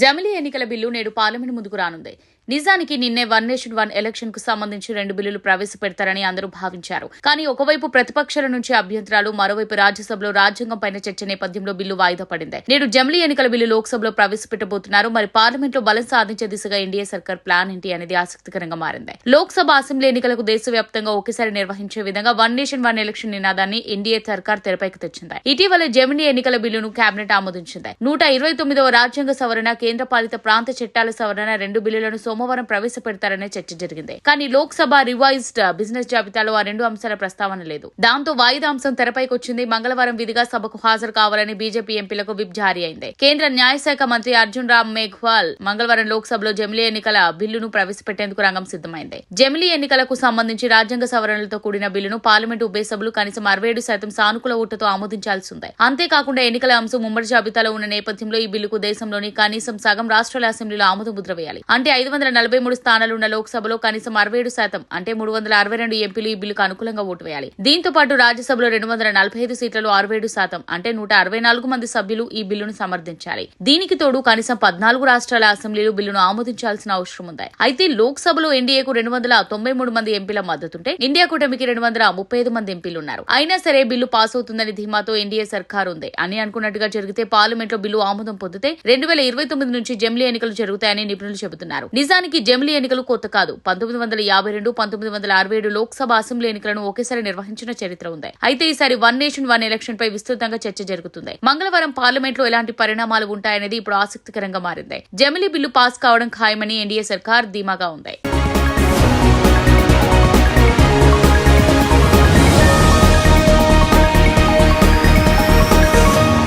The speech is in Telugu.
జమిలీ ఎన్నికల బిల్లు నేడు పార్లమెంట్ ముందుకు రానుంది. నిజానికి నిన్నే వన్ నేషన్ వన్ ఎలక్షన్ కు సంబంధించి 2 బిల్లులు ప్రవేశపెడతారని అందరూ భావించారు. కానీ ఒకవైపు ప్రతిపక్షాల నుంచి అభ్యంతరాలు, మరోవైపు రాజ్యసభలో రాజ్యాంగం పైన చర్చ నేపథ్యంలో బిల్లు వాయిదా పడింది. నేడు జమిలీ ఎన్నికల బిల్లు లోక్సభలో ప్రవేశపెట్టబోతున్నారు. మరి పార్లమెంట్ లో బలం సాధించే దిశగా ఎన్డీఏ సర్కార్ ప్లాన్ ఏంటి అనేది ఆసక్తికరంగా మారింది. లోక్సభ, అసెంబ్లీ ఎన్నికలకు దేశవ్యాప్తంగా ఒకేసారి నిర్వహించే విధంగా వన్ నేషన్ వన్ ఎలక్షన్ నినాదాన్ని ఎన్డీఏ సర్కార్ తెరపైకి తెచ్చింది. ఇటీవల జమిలీ ఎన్నికల బిల్లును కేబినెట్ ఆమోదించింది. 129వ రాజ్యాంగ సవరణ, కేంద్రపాలిత ప్రాంత చట్టాల సవరణ 2 బిల్లులను సోమవారం ప్రవేశపెడతారనే చర్చ జరిగింది. కానీ లోక్సభ రివైజ్డ్ బిజినెస్ జాబితాలో ఆ 2 అంశాల ప్రస్తావన లేదు. దాంతో వాయిదా అంశం తెరపైకి వచ్చింది. మంగళవారం విధిగా సభకు హాజరు కావాలని బీజేపీ ఎంపీలకు విప్ జారీ అయింది. కేంద్ర న్యాయశాఖ మంత్రి అర్జున్ రామ్ మేఘ్వాల్ మంగళవారం లోక్సభలో జమిలీ ఎన్నికల బిల్లును ప్రవేశపెట్టేందుకు రంగం సిద్దమైంది. జమిలీ ఎన్నికలకు సంబంధించి రాజ్యాంగ సవరణలతో కూడిన బిల్లును పార్లమెంటు ఉభయ సభలు కనీసం 67% సానుకూల ఓటుతో ఆమోదించాల్సి ఉంది. అంతేకాకుండా ఎన్నికల అంశం ఉమ్మడి జాబితాలో ఉన్న నేపథ్యంలో ఈ బిల్లుకు దేశంలోని కనీసం సగం రాష్ట్రాల అసెంబ్లీలో ఆమోద ముద్ర వేయాలి. అంటే 543 స్థానాలున్న లోక్సభలో కనీసం 67% అంటే 362 ఎంపీలు ఈ బిల్లుకు అనుకూలంగా ఓటు వేయాలి. దీంతో పాటు రాజ్యసభలో 245 సీట్లలో 67% అంటే 164 మంది సభ్యులు ఈ బిల్లును సమర్థించాలి. దీనికి తోడు కనీసం 14 రాష్ట్రాల అసెంబ్లీలు బిల్లును ఆమోదించాల్సిన అవసరం ఉంది. అయితే లోక్సభలో ఎన్డీఏకు 293 మంది ఎంపీల మద్దతుంటే ఇండియా కూటమికి 235 మంది ఎంపీలున్నారు. అయినా సరే బిల్లు పాస్ అవుతుందని ధీమాతో ఎన్డీఏ సర్కార్ ఉంది అని అనుకున్నట్టుగా జరిగితే పార్లమెంట్ లో బిల్లు ఆమోదం పొందితే 2029 నుంచి జమిలీ ఎన్నికలు జరుగుతాయని నిపుణులు చెబుతున్నారు. నిజానికి జమిలీ ఎన్నికలు కొత్త కాదు. 1952, 1967 లోక్సభ, అసెంబ్లీ ఎన్నికలను ఒకేసారి నిర్వహించిన చరిత్ర ఉంది. అయితే ఈసారి వన్ నేషన్ వన్ ఎలక్షన్ పై విస్తృతంగా చర్చ జరుగుతుంది. మంగళవారం పార్లమెంట్ లో ఎలాంటి పరిణామాలు ఉంటాయనేది ఇప్పుడు ఆసక్తికరంగా మారింది. జమిలీ బిల్లు పాస్ కావడం ఖాయమని ఎన్డీఏ సర్కార్ ధీమాగా ఉంది.